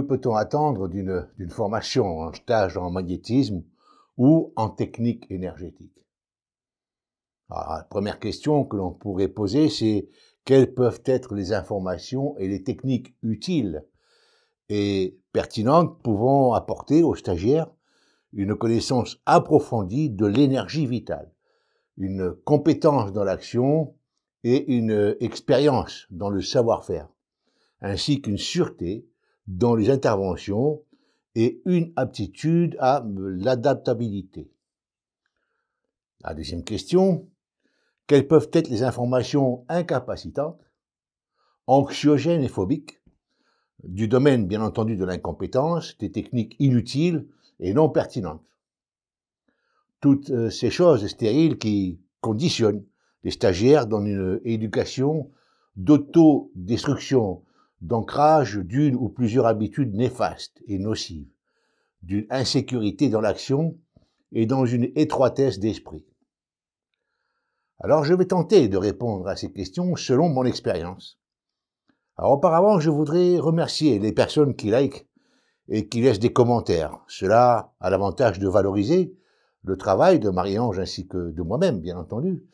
Que peut-on attendre d'une formation en stage en magnétisme ou en technique énergétique? Alors, la première question que l'on pourrait poser, c'est quelles peuvent être les informations et les techniques utiles et pertinentes pouvant apporter aux stagiaires une connaissance approfondie de l'énergie vitale, une compétence dans l'action et une expérience dans le savoir-faire, ainsi qu'une sûreté dans les interventions et une aptitude à l'adaptabilité. La deuxième question, quelles peuvent être les informations incapacitantes, anxiogènes et phobiques, du domaine bien entendu de l'incompétence, des techniques inutiles et non pertinentes. Toutes ces choses stériles qui conditionnent les stagiaires dans une éducation d'autodestruction, d'ancrage d'une ou plusieurs habitudes néfastes et nocives, d'une insécurité dans l'action et dans une étroitesse d'esprit. Alors je vais tenter de répondre à ces questions selon mon expérience. Alors auparavant, je voudrais remercier les personnes qui likent et qui laissent des commentaires. Cela a l'avantage de valoriser le travail de Marie-Ange ainsi que de moi-même, bien entendu.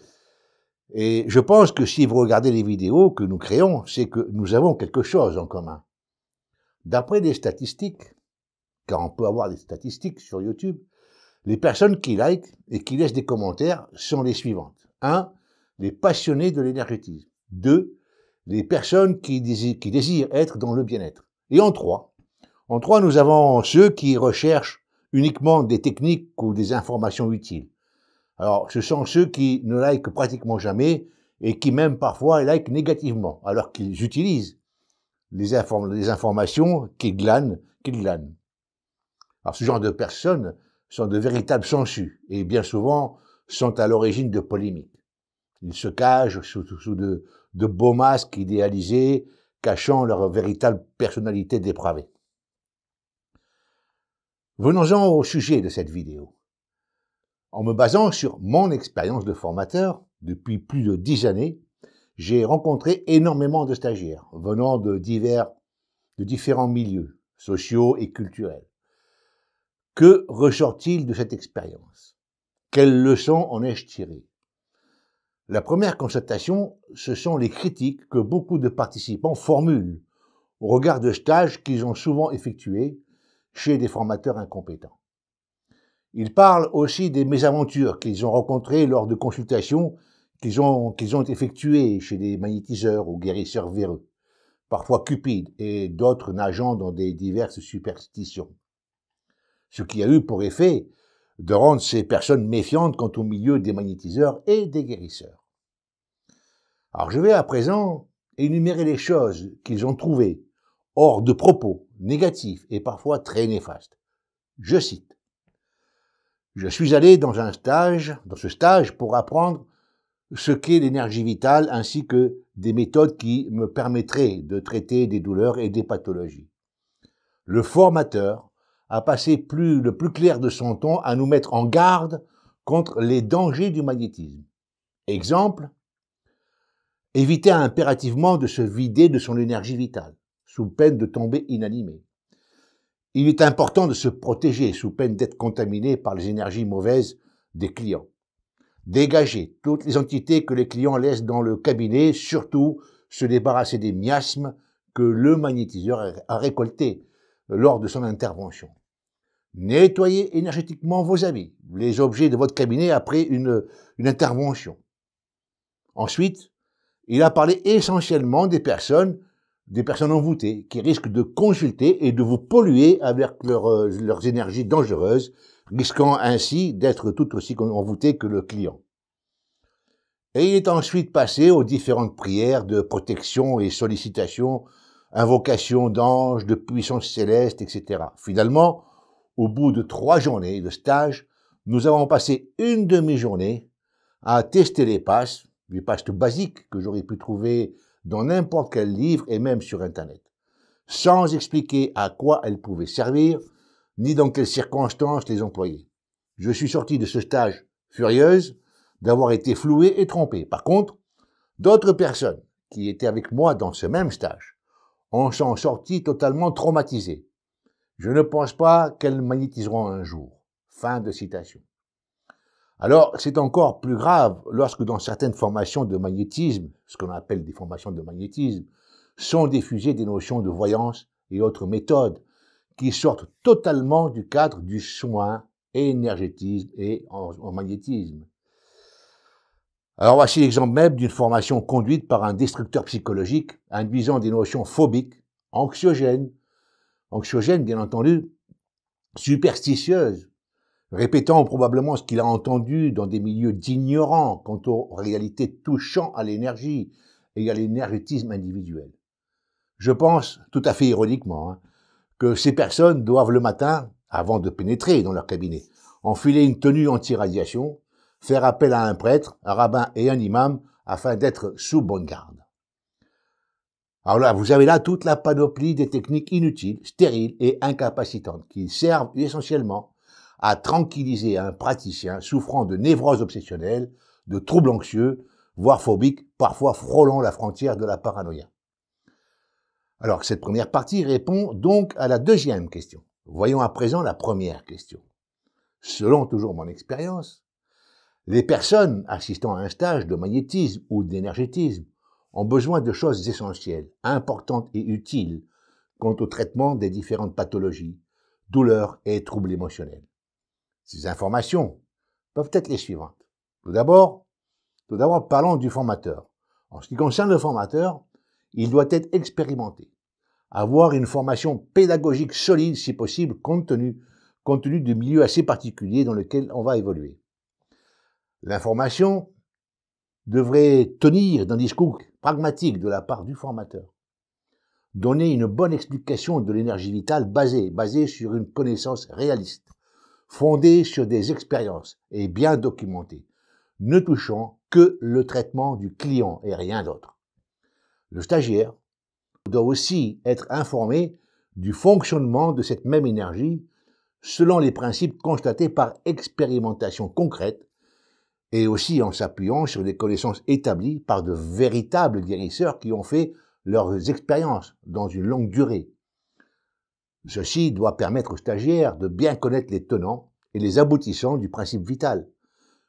Et je pense que si vous regardez les vidéos que nous créons, c'est que nous avons quelque chose en commun. D'après les statistiques, car on peut avoir des statistiques sur YouTube, les personnes qui likent et qui laissent des commentaires sont les suivantes. 1. Les passionnés de l'énergétisme. 2. Les personnes qui désirent être dans le bien-être. Et en 3, nous avons ceux qui recherchent uniquement des techniques ou des informations utiles. Alors, ce sont ceux qui ne likent pratiquement jamais et qui même parfois likent négativement, alors qu'ils utilisent les informations qu'ils glanent. Alors, ce genre de personnes sont de véritables sangsues et bien souvent sont à l'origine de polémiques. Ils se cachent sous de beaux masques idéalisés, cachant leur véritable personnalité dépravée. Venons-en au sujet de cette vidéo. En me basant sur mon expérience de formateur, depuis plus de 10 années, j'ai rencontré énormément de stagiaires venant de différents milieux sociaux et culturels. Que ressort-il de cette expérience? Quelles leçons en ai-je tirées? La première constatation, ce sont les critiques que beaucoup de participants formulent au regard de stages qu'ils ont souvent effectués chez des formateurs incompétents. Ils parlent aussi des mésaventures qu'ils ont rencontrées lors de consultations qu'ils ont effectuées chez des magnétiseurs ou guérisseurs véreux, parfois cupides et d'autres nageant dans des diverses superstitions. Ce qui a eu pour effet de rendre ces personnes méfiantes quant au milieu des magnétiseurs et des guérisseurs. Alors je vais à présent énumérer les choses qu'ils ont trouvées hors de propos négatifs et parfois très néfastes. Je cite. Je suis allé dans ce stage pour apprendre ce qu'est l'énergie vitale ainsi que des méthodes qui me permettraient de traiter des douleurs et des pathologies. Le formateur a passé le plus clair de son temps à nous mettre en garde contre les dangers du magnétisme. Exemple, éviter impérativement de se vider de son énergie vitale, sous peine de tomber inanimé. Il est important de se protéger sous peine d'être contaminé par les énergies mauvaises des clients. Dégager toutes les entités que les clients laissent dans le cabinet, surtout se débarrasser des miasmes que le magnétiseur a récoltés lors de son intervention. Nettoyez énergétiquement vos habits, les objets de votre cabinet après une intervention. Ensuite, il a parlé essentiellement des personnes envoûtées qui risquent de consulter et de vous polluer avec leurs énergies dangereuses, risquant ainsi d'être tout aussi envoûtées que le client. Et il est ensuite passé aux différentes prières de protection et sollicitations, invocations d'anges, de puissances célestes, etc. Finalement, au bout de 3 journées de stage, nous avons passé une demi-journée à tester les passes basiques que j'aurais pu trouver dans n'importe quel livre et même sur Internet, sans expliquer à quoi elles pouvaient servir, ni dans quelles circonstances les employer. Je suis sorti de ce stage furieuse d'avoir été floué et trompé. Par contre, d'autres personnes qui étaient avec moi dans ce même stage en sont sorties totalement traumatisées, Je ne pense pas qu'elles magnétiseront un jour. » Fin de citation. Alors, c'est encore plus grave lorsque dans certaines formations de magnétisme, ce qu'on appelle des formations de magnétisme, sont diffusées des notions de voyance et autres méthodes qui sortent totalement du cadre du soin énergétisme et en magnétisme. Alors voici l'exemple même d'une formation conduite par un destructeur psychologique induisant des notions phobiques, anxiogènes bien entendu, superstitieuses, répétant probablement ce qu'il a entendu dans des milieux d'ignorants quant aux réalités touchant à l'énergie et à l'énergétisme individuel. Je pense, tout à fait ironiquement, que ces personnes doivent le matin, avant de pénétrer dans leur cabinet, enfiler une tenue anti-radiation, faire appel à un prêtre, un rabbin et un imam afin d'être sous bonne garde. Alors là, vous avez là toute la panoplie des techniques inutiles, stériles et incapacitantes qui servent essentiellement à tranquilliser un praticien souffrant de névroses obsessionnelles, de troubles anxieux, voire phobiques, parfois frôlant la frontière de la paranoïa. Alors, cette première partie répond donc à la deuxième question. Voyons à présent la première question. Selon toujours mon expérience, les personnes assistant à un stage de magnétisme ou d'énergétisme ont besoin de choses essentielles, importantes et utiles quant au traitement des différentes pathologies, douleurs et troubles émotionnels. Ces informations peuvent être les suivantes. Tout d'abord, parlons du formateur. En ce qui concerne le formateur, il doit être expérimenté, avoir une formation pédagogique solide si possible compte tenu du milieu assez particulier dans lequel on va évoluer. L'information devrait tenir d'un discours pragmatique de la part du formateur. Donner une bonne explication de l'énergie vitale basée sur une connaissance réaliste, fondée sur des expériences et bien documentée, ne touchant que le traitement du client et rien d'autre. Le stagiaire doit aussi être informé du fonctionnement de cette même énergie selon les principes constatés par expérimentation concrète et aussi en s'appuyant sur des connaissances établies par de véritables guérisseurs qui ont fait leurs expériences dans une longue durée. Ceci doit permettre aux stagiaires de bien connaître les tenants et les aboutissants du principe vital,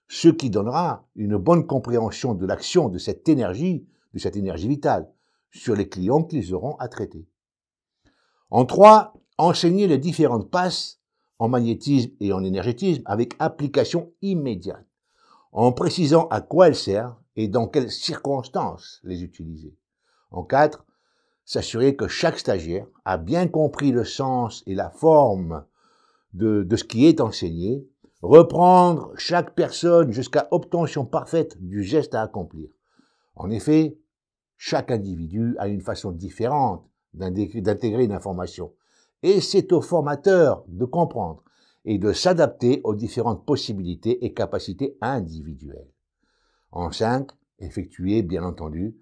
ce qui donnera une bonne compréhension de l'action de cette énergie vitale, sur les clients qu'ils auront à traiter. En 3, enseigner les différentes passes en magnétisme et en énergétisme avec application immédiate, en précisant à quoi elles servent et dans quelles circonstances les utiliser. En 4, s'assurer que chaque stagiaire a bien compris le sens et la forme de ce qui est enseigné, reprendre chaque personne jusqu'à obtention parfaite du geste à accomplir. En effet, chaque individu a une façon différente d'intégrer une information, et c'est au formateur de comprendre et de s'adapter aux différentes possibilités et capacités individuelles. En 5, effectuer, bien entendu,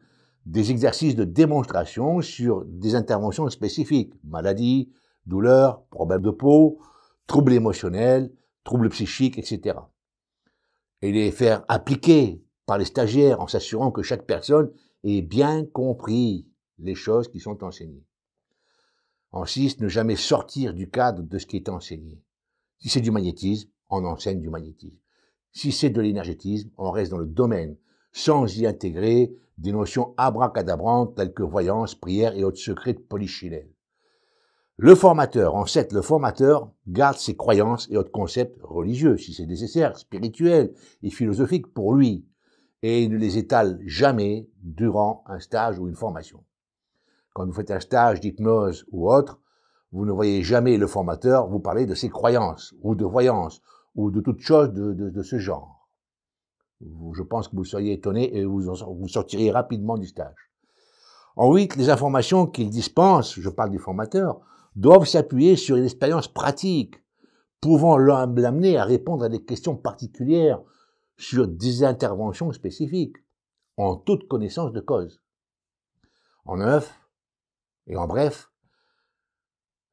des exercices de démonstration sur des interventions spécifiques, maladies, douleurs, problèmes de peau, troubles émotionnels, troubles psychiques, etc. Et les faire appliquer par les stagiaires en s'assurant que chaque personne ait bien compris les choses qui sont enseignées. En 6, ne jamais sortir du cadre de ce qui est enseigné. Si c'est du magnétisme, on enseigne du magnétisme. Si c'est de l'énergétisme, on reste dans le domaine, sans y intégrer des notions abracadabrantes telles que voyance, prière et autres secrets de polichinelle. Le formateur garde ses croyances et autres concepts religieux, si c'est nécessaire, spirituels et philosophiques pour lui, et il ne les étale jamais durant un stage ou une formation. Quand vous faites un stage d'hypnose ou autre, vous ne voyez jamais le formateur vous parler de ses croyances, ou de voyance, ou de toute chose de ce genre. Je pense que vous seriez étonné et vous sortiriez rapidement du stage. En 8, les informations qu'il dispense, je parle du formateur, doivent s'appuyer sur une expérience pratique, pouvant l'amener à répondre à des questions particulières sur des interventions spécifiques, en toute connaissance de cause. En 9, et en bref,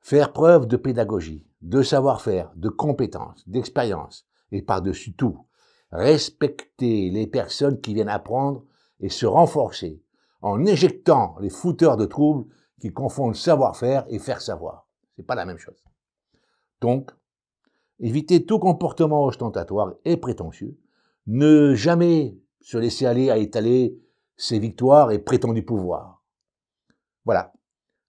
faire preuve de pédagogie, de savoir-faire, de compétences, d'expérience, et par-dessus tout, respecter les personnes qui viennent apprendre et se renforcer en éjectant les fouteurs de troubles qui confondent savoir-faire et faire savoir. C'est pas la même chose. Donc, évitez tout comportement ostentatoire et prétentieux. Ne jamais se laisser aller à étaler ses victoires et prétendus pouvoirs. Voilà.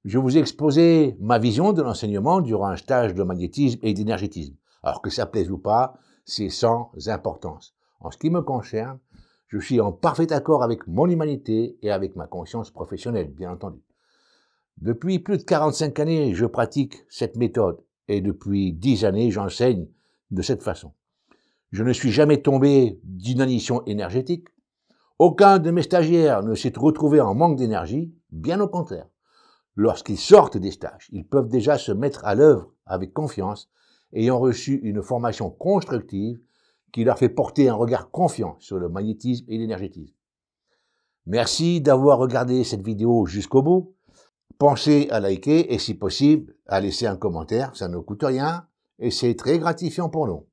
Je vous ai exposé ma vision de l'enseignement durant un stage de magnétisme et d'énergétisme. Alors que ça plaise ou pas, c'est sans importance. En ce qui me concerne, je suis en parfait accord avec mon humanité et avec ma conscience professionnelle, bien entendu. Depuis plus de 45 années, je pratique cette méthode et depuis 10 années, j'enseigne de cette façon. Je ne suis jamais tombé d'inanition énergétique. Aucun de mes stagiaires ne s'est retrouvé en manque d'énergie, bien au contraire. Lorsqu'ils sortent des stages, ils peuvent déjà se mettre à l'œuvre avec confiance, ayant reçu une formation constructive qui leur fait porter un regard confiant sur le magnétisme et l'énergétisme. Merci d'avoir regardé cette vidéo jusqu'au bout. Pensez à liker et si possible, à laisser un commentaire, ça ne coûte rien et c'est très gratifiant pour nous.